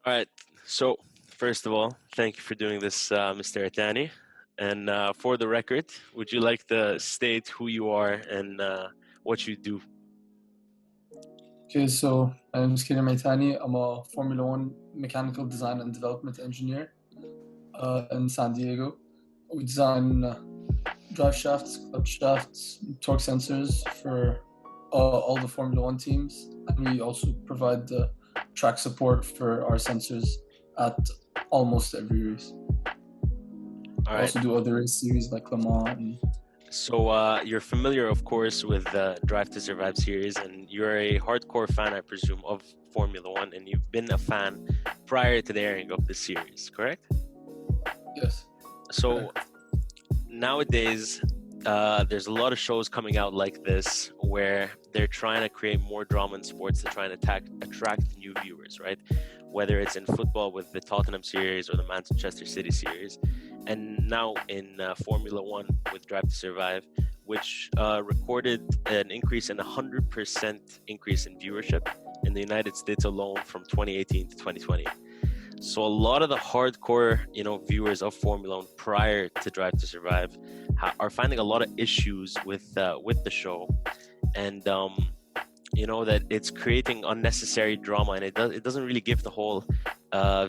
All right. So, first of all, thank you for doing this, Mr. Atani. And for the record, would you like to state who you are and what you do? Okay, so my name is Kiran Maitani. I'm a Formula One mechanical design and development engineer in San Diego. We design drive shafts, clutch shafts, torque sensors for all the Formula One teams, and we also provide the track support for our sensors at almost every race. All We right. also do other race series like Le Mans and So, you're familiar, of course, with the Drive to Survive series, and you're a hardcore fan, I presume, of Formula One, and you've been a fan prior to the airing of the series, correct? yes. So, nowadays, there's a lot of shows coming out like this where they're trying to create more drama in sports to try and attract new viewers, right? Whether it's in football with the Tottenham series or the Manchester City series, and now in Formula One with Drive to Survive, which recorded an increase in 100% increase in viewership in the United States alone from 2018 to 2020. So a lot of the hardcore, viewers of Formula One prior to Drive to Survive are finding a lot of issues with the show, and that it's creating unnecessary drama, and it doesn't really give the whole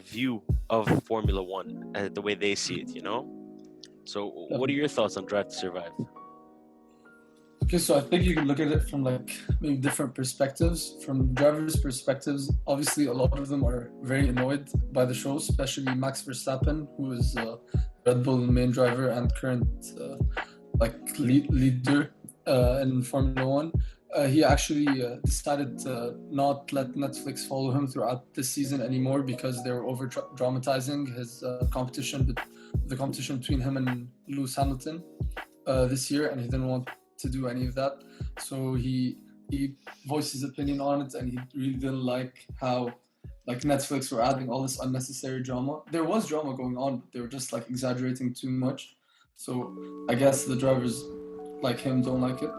view of Formula One the way they see it. So what are your thoughts on Drive to Survive? Okay, so I think you can look at it from like maybe different perspectives. From drivers' perspectives, obviously a lot of them are very annoyed by the show, especially Max Verstappen, who is Red Bull main driver and current leader in Formula One. He actually decided to not let Netflix follow him throughout this season anymore because they were over dramatizing his the competition between him and Lewis Hamilton this year, and he didn't want to do any of that. So he voiced his opinion on it, and he really didn't like how like Netflix were adding all this unnecessary drama. There was drama going on, but they were just like exaggerating too much. So I guess the drivers like him don't like it.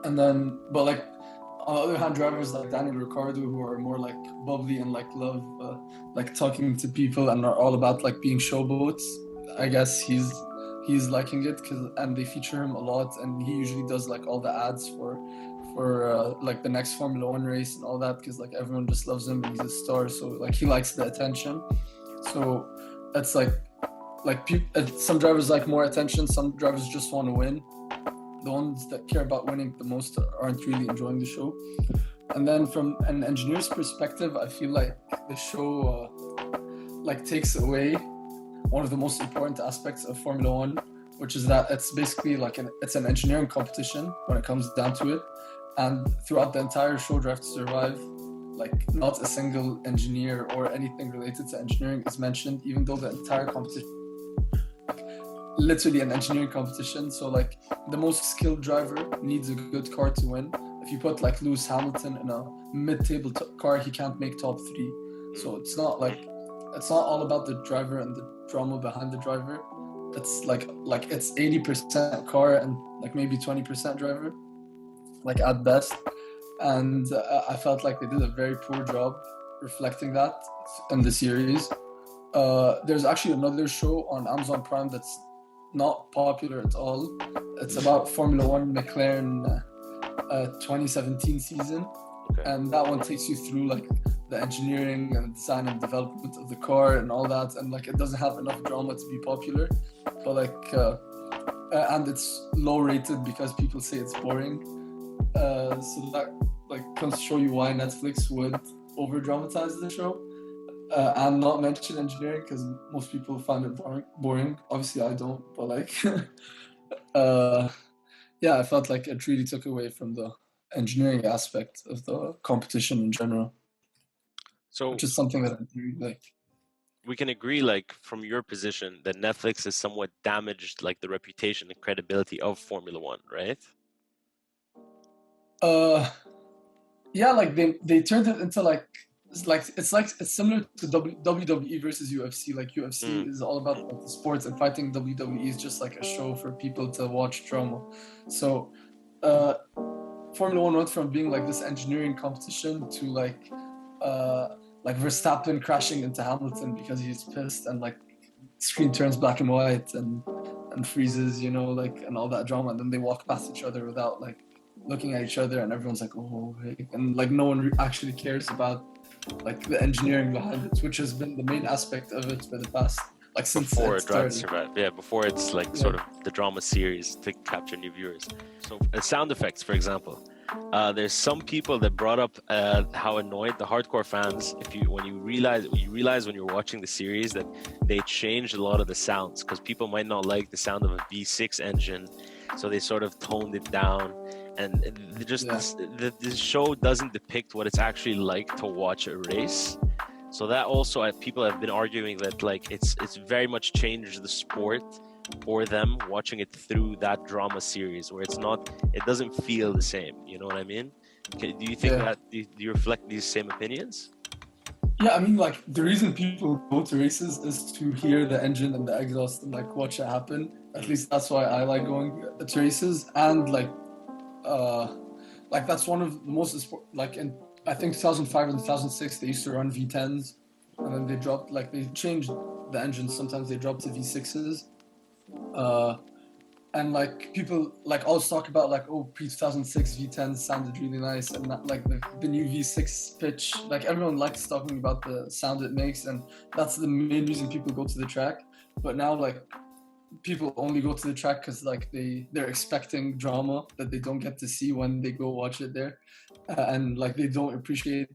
And then, but like on the other hand, drivers like Daniel Ricciardo, who are more like bubbly and like love like talking to people and are all about like being showboats. I guess he's liking it and they feature him a lot, and he usually does like all the ads for like the next Formula One race and all that because like everyone just loves him and he's a star. So like he likes the attention. So it's some drivers like more attention. Some drivers just want to win. The ones that care about winning the most aren't really enjoying the show. And then from an engineer's perspective, I feel like the show like takes away one of the most important aspects of Formula One, which is that it's basically like it's an engineering competition when it comes down to it. And throughout the entire show, Drive to Survive, like not a single engineer or anything related to engineering is mentioned, even though the entire competition literally an engineering competition. So like the most skilled driver needs a good car to win. If you put like Lewis Hamilton in a mid-table car, he can't make top three. So it's not all about the driver and the drama behind the driver. It's like it's 80% car and like maybe 20% driver, like at best. And I felt like they did a very poor job reflecting that in the series. There's actually another show on Amazon Prime that's not popular at all. It's about Formula One McLaren 2017 season, Okay. and that one takes you through like the engineering and design and development of the car and all that, and like it doesn't have enough drama to be popular, but and it's low rated because people say it's boring. So that like comes to show you why Netflix would over dramatize the show. And not mention engineering because most people find it boring. Obviously, I don't, but like, yeah, I felt like it really took away from the engineering aspect of the competition in general, So which is something that I really like. we can agree, like from your position, that Netflix has somewhat damaged like the reputation and credibility of Formula One, right? Uh, yeah, like they turned it into like it's similar to WWE versus UFC. Like UFC Mm. is all about like, the sports and fighting. WWE is just like a show for people to watch drama. So Formula One went from being like this engineering competition to like like Verstappen crashing into Hamilton because he's pissed, and like screen turns black and white and freezes, like, and all that drama, and then they walk past each other without like looking at each other, and everyone's like, oh, hey. And like no one actually cares about like the engineering behind it, which has been the main aspect of it for the past, like, since Before it it Drive to started. Survive. Yeah, before it's like Yeah. sort of the drama series to capture new viewers. So sound effects, for example. There's some people that brought up how annoyed the hardcore fans if you when you realize when you're watching the series that they changed a lot of the sounds because people might not like the sound of a V6 engine, so they sort of toned it down. And just Yeah. this show doesn't depict what it's actually like to watch a race. So that also, people have been arguing that like it's very much changed the sport for them watching it through that drama series where it doesn't feel the same. You know what I mean? Do you think Yeah. that do you reflect these same opinions? Yeah, I mean, like, the reason people go to races is to hear the engine and the exhaust and like watch it happen. At least that's why I like going to races. And uh like that's one of the most like, in I think 2005 and 2006 they used to run V10s, and then they changed the engines. Sometimes they dropped to V6s. Uh and like people like always talk about like, oh, pre 2006 V10 sounded really nice, and not like the new V6 pitch, like everyone likes talking about the sound it makes, and that's the main reason people go to the track. But now like people only go to the track because like they're expecting drama that they don't get to see when they go watch it there, and like they don't appreciate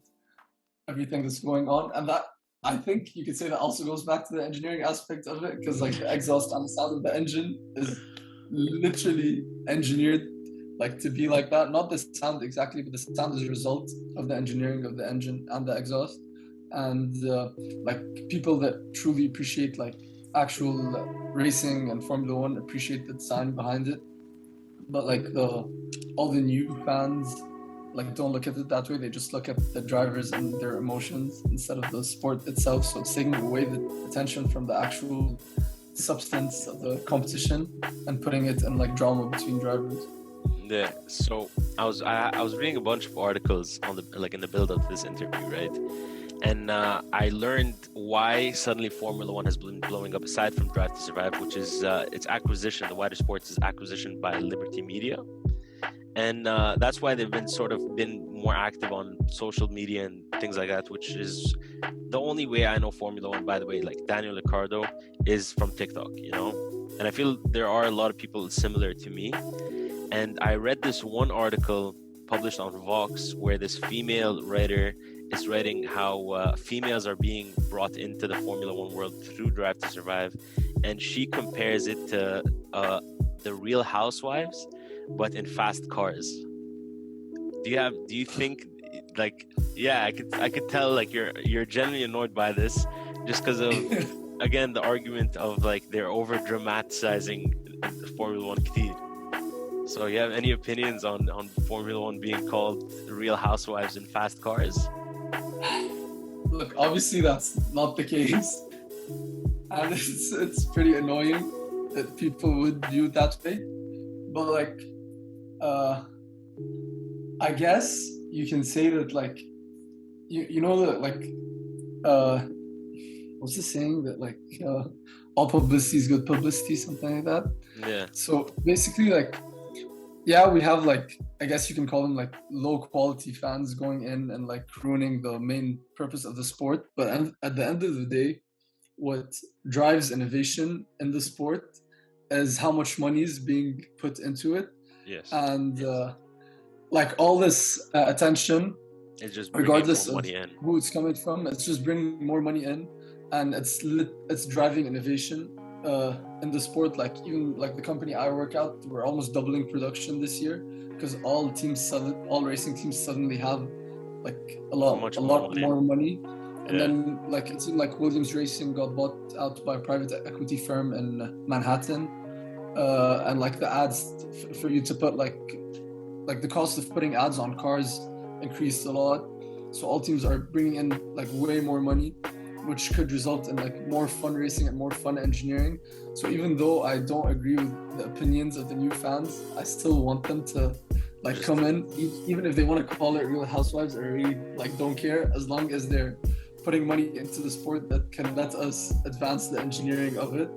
everything that's going on. And that, I think you could say, that also goes back to the engineering aspect of it, because like the exhaust and the sound of the engine is literally engineered like to be like that. Not the sound exactly, but the sound is a result of the engineering of the engine and the exhaust. And like people that truly appreciate like actual racing and Formula One appreciate the design behind it. But like all the new fans like don't look at it that way. They just look at the drivers and their emotions instead of the sport itself. So it's taking away the attention from the actual substance of the competition and putting it in like drama between drivers. Yeah. So I was reading a bunch of articles on the like in the build up to this interview, right? And I learned why suddenly Formula One has been blowing up, aside from Drive to Survive, which is its acquisition. The Wider Sports' acquisition by Liberty Media, and that's why they've been more active on social media and things like that. Which is the only way I know Formula One. By the way, like Daniel Ricciardo is from TikTok, and I feel there are a lot of people similar to me. And I read this one article published on Vox where this female writer is writing how females are being brought into the Formula One world through Drive to Survive, and she compares it to the Real Housewives, but in fast cars. Do you think like, yeah, I could tell like you're genuinely annoyed by this just because of again the argument of like they're over dramatizing Formula One كتير. So you have any opinions on Formula One being called Real Housewives in fast cars? Look, obviously that's not the case, and it's pretty annoying that people would view it that way. But like, I guess you can say that like, you know that like, what's the saying that like, all publicity is good publicity, something like that. Yeah. So basically, like, yeah, we have like, I guess you can call them like low quality fans going in and like ruining the main purpose of the sport. But at the end of the day, what drives innovation in the sport is how much money is being put into it. Yes. And like all this attention, It's just regardless more of money in. who it's coming from, it's just bringing more money in, and it's driving innovation in the sport. Like even like the company I work at, we're almost doubling production this year because all racing teams suddenly have like a lot more money. And then like it seemed like Williams Racing got bought out by a private equity firm in Manhattan, and like the ads for you to put like the cost of putting ads on cars increased a lot. So all teams are bringing in like way more money, which could result in like more fun racing and more fun engineering. So even though I don't agree with the opinions of the new fans, I still want them to like come in, even if they want to call it Real Housewives, or really like don't care, as long as they're putting money into the sport that can let us advance the engineering of it,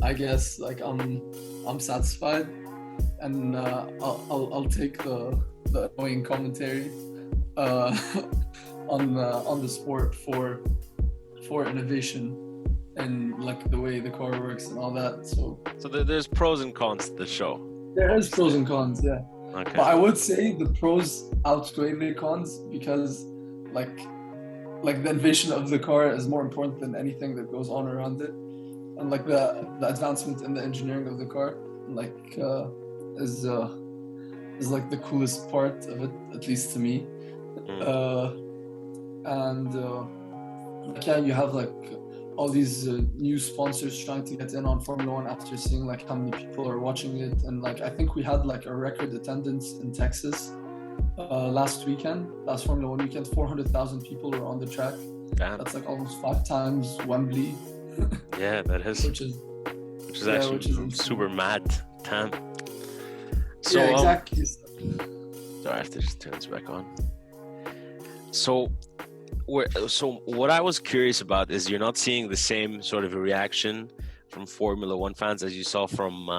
I guess like I'm satisfied, and I'll take the annoying commentary uh, on the sport for innovation and like the way the car works and all that. So there's pros and cons to the show. there is pros and cons, yeah. Okay. But I would say the pros outweigh the cons because like the innovation of the car is more important than anything that goes on around it, and like the advancement in the engineering of the car like is like the coolest part of it, at least to me. And like, yeah, you have like all these new sponsors trying to get in on Formula One after seeing like how many people are watching it, and like I think we had like a record attendance in Texas last Formula One weekend. 400,000 people were on the track. Damn. That's like almost 5 times Wembley. Yeah, that is. which is actually super mad. Damn. So, yeah, exactly. Sorry, I have to just turn this back on. So what I was curious about is you're not seeing the same sort of a reaction from Formula One fans as you saw from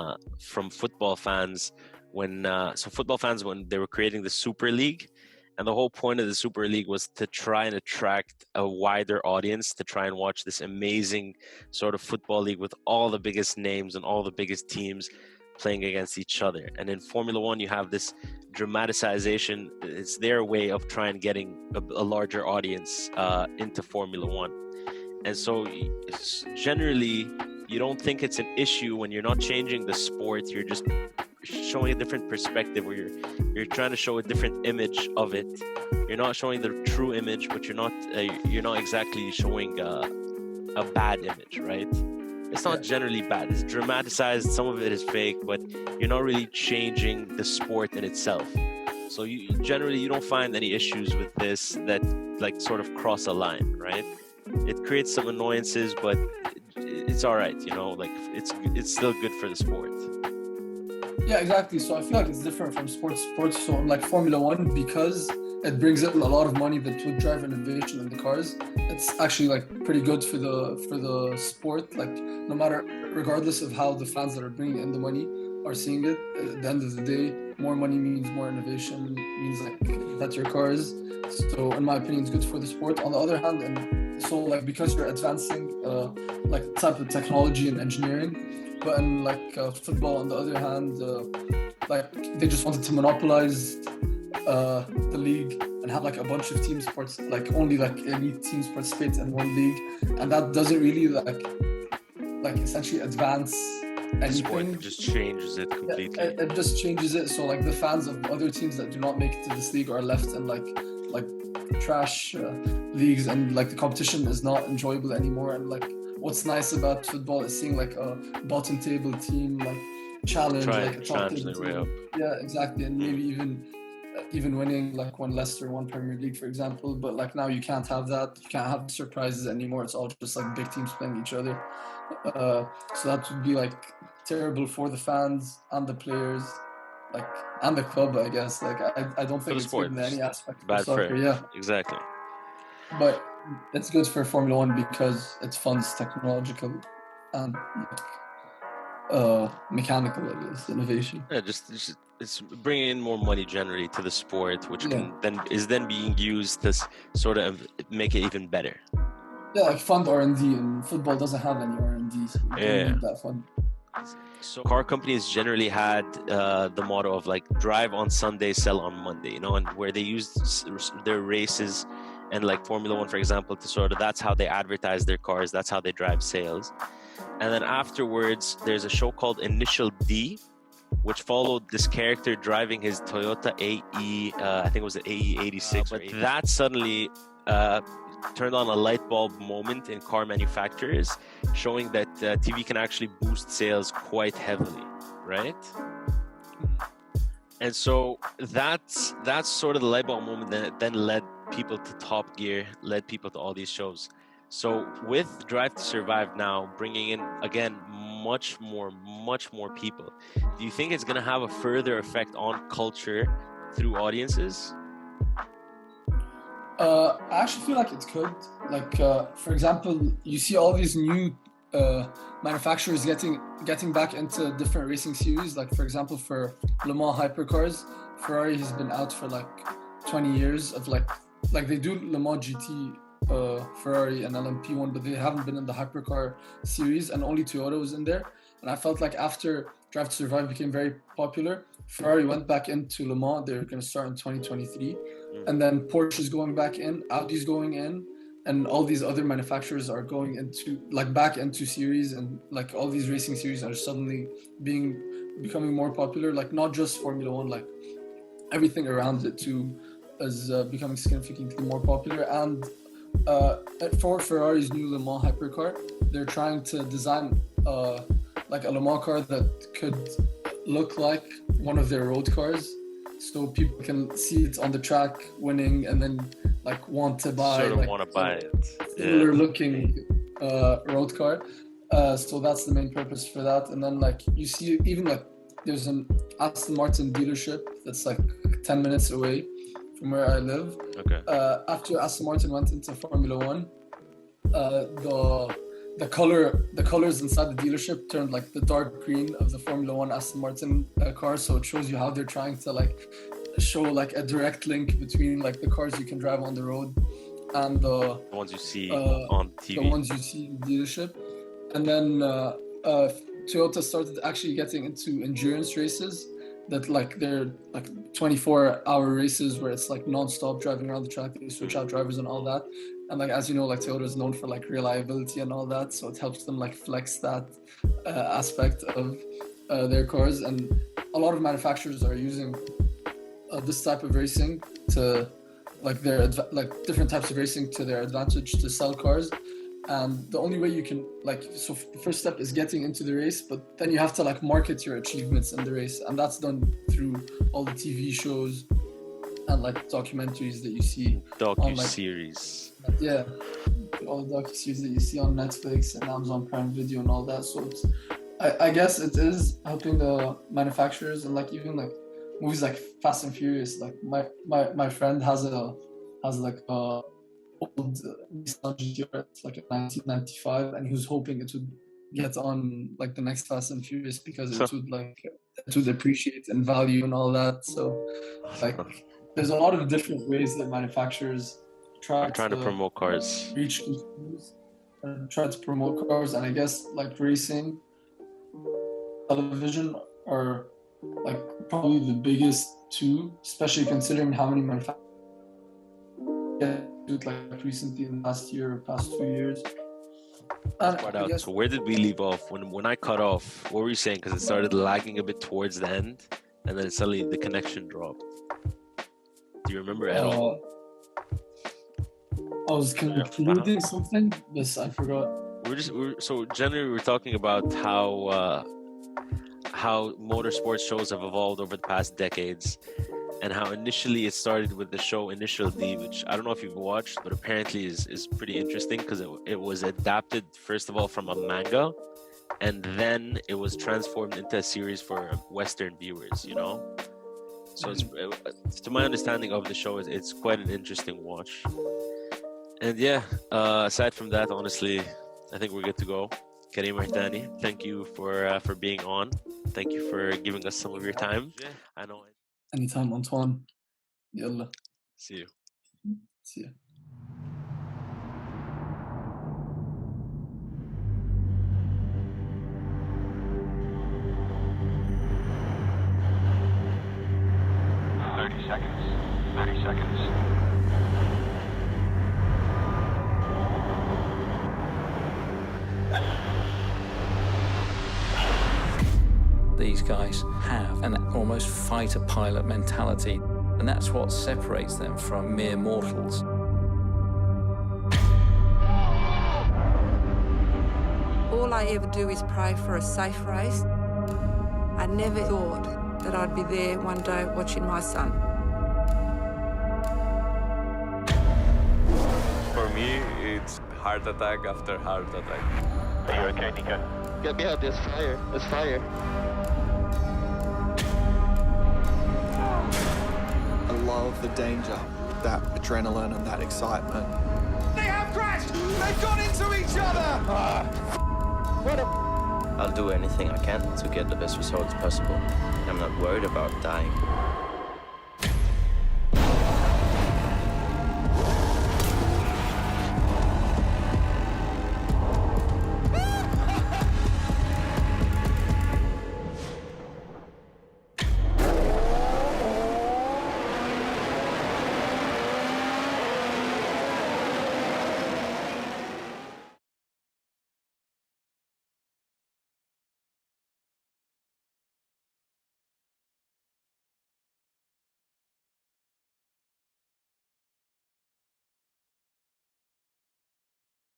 football fans when they were creating the Super League, and the whole point of the Super League was to try and attract a wider audience to try and watch this amazing sort of football league with all the biggest names and all the biggest teams playing against each other. And in Formula One, you have this dramatization. It's their way of trying getting a larger audience into Formula One. And so generally, you don't think it's an issue when you're not changing the sport. You're just showing a different perspective, where you're trying to show a different image of it. You're not showing the true image, but you're not exactly showing a bad image, right? It's not generally bad. It's dramatized. Some of it is fake, but you're not really changing the sport in itself. So you don't find any issues with this that like sort of cross a line, right? It creates some annoyances, but it's all right. Like it's still good for the sport. Yeah, exactly. So I feel like it's different from sports. So like Formula One, because it brings in a lot of money that would drive innovation in the cars. It's actually like pretty good for the sport. Like no matter, regardless of how the fans that are bringing in the money are seeing it, at the end of the day, more money means more innovation, means like better cars. So in my opinion, it's good for the sport. On the other hand, and so like because you're advancing like type of technology and engineering, but in like football on the other hand, like they just wanted to monopolize the league and have like a bunch of teams like only like elite teams participate in one league, and that doesn't really like essentially advance anything. Sport, it just changes it completely. Yeah, it just changes it. So like the fans of other teams that do not make it to this league are left in like trash leagues, and like the competition is not enjoyable anymore. And like what's nice about football is seeing like a bottom table team like challenge like a top table their way up. Yeah, exactly, and maybe even winning, like when Leicester won Premier League, for example. But like now you can't have that. You can't have surprises anymore. It's all just like big teams playing each other. So that would be like terrible for the fans and the players, like, and the club, I guess. Like I don't think it's good in any aspect of soccer. Yeah, exactly. But it's good for Formula One because it funds technological and mechanical, I guess, innovation. Yeah, just it's bringing in more money generally to the sport, which is then being used to sort of make it even better. Yeah, like fund R&D, and football doesn't have any R&D, so you don't need that fund. So car companies generally had the motto of like drive on Sunday, sell on Monday, and where they used their races and like Formula One, for example, to sort of, that's how they advertise their cars, that's how they drive sales. And then afterwards, there's a show called Initial D, which followed this character driving his Toyota AE, I think it was an AE 86. But that suddenly turned on a light bulb moment in car manufacturers, showing that TV can actually boost sales quite heavily, right? And so that's sort of the light bulb moment that then led people to Top Gear, led people to all these shows. So with Drive to Survive now bringing in, again, much more people, do you think it's going to have a further effect on culture through audiences? I actually feel like it could. Like, for example, you see all these new manufacturers getting back into different racing series. Like, for example, for Le Mans hypercars, Ferrari has been out for like 20 years of like they do Le Mans GT, Ferrari and LMP1, but they haven't been in the hypercar series, and only Toyota was in there. And I felt like after Drive to Survive became very popular, Ferrari went back into Le Mans. They're going to start in 2023. And then Porsche's going back in, Audi's going in, and all these other manufacturers are going into like back into series, and like all these racing series are suddenly becoming more popular. Like not just Formula One, like everything around it too is becoming significantly more popular. And for Ferrari's new Le Mans hypercar, they're trying to design like a Le Mans car that could look like one of their road cars, so people can see it on the track winning and then like want to buy it. Similar looking road car. So that's the main purpose for that. And then like you see even like there's an Aston Martin dealership that's like 10 minutes away from where I live. Okay. After Aston Martin went into Formula One, the colors inside the dealership turned like the dark green of the Formula One Aston Martin car. So it shows you how they're trying to like show like a direct link between like the cars you can drive on the road and the ones you see on TV. The ones you see in the dealership. And then Toyota started actually getting into endurance races that like they're like 24-hour races where it's like non-stop driving around the track. They switch out drivers and all that. And like as you know, like Toyota is known for like reliability and all that, so it helps them like flex that aspect of their cars. And a lot of manufacturers are using this type of racing to like different types of racing to their advantage to sell cars. And the only way you can like, so the first step is getting into the race, but then you have to like market your achievements in the race, and that's done through all the TV shows and like documentaries that you see docu-series. Yeah, all the docu-series that you see on Netflix and Amazon Prime Video and all that. So it's, I guess it is helping the manufacturers. And like even like movies like Fast and Furious, like my friend has like a old Nissan GTR, it's like a 1995, and he was hoping it would get on like the next Fast and Furious because it would appreciate in value and all that. So like there's a lot of different ways that manufacturers trying to promote cars, reach consumers and try to promote cars. And I guess like racing, television are like probably the biggest two, especially considering how many manufacturers like recently in the last year or past 2 years. So where did we leave off? When I cut off, what were you saying? Because it started lagging a bit towards the end, and then suddenly the connection dropped. Do you remember at all? I was concluding something, but I forgot. So generally we're talking about how motorsports shows have evolved over the past decades, and how initially it started with the show Initial D, which I don't know if you've watched, but apparently is pretty interesting because it was adapted first of all from a manga, and then it was transformed into a series for Western viewers, you know? So it's, to my understanding of the show, it's quite an interesting watch. And yeah, aside from that, honestly, I think we're good to go. Karim Artani, thank you for being on. Thank you for giving us some of your time. I know. Anytime, Antoine. Yalla. See you. See you. Thirty seconds. These guys have an almost fighter pilot mentality, and that's what separates them from mere mortals. All I ever do is pray for a safe race. I never thought that I'd be there one day watching my son. For me, it's heart attack after heart attack. Are you okay, Nico? Yeah, there's fire. There's fire. I love the danger. that adrenaline and that excitement. They have crashed! They've gone into each other! I'll do anything I can to get the best results possible. I'm not worried about dying.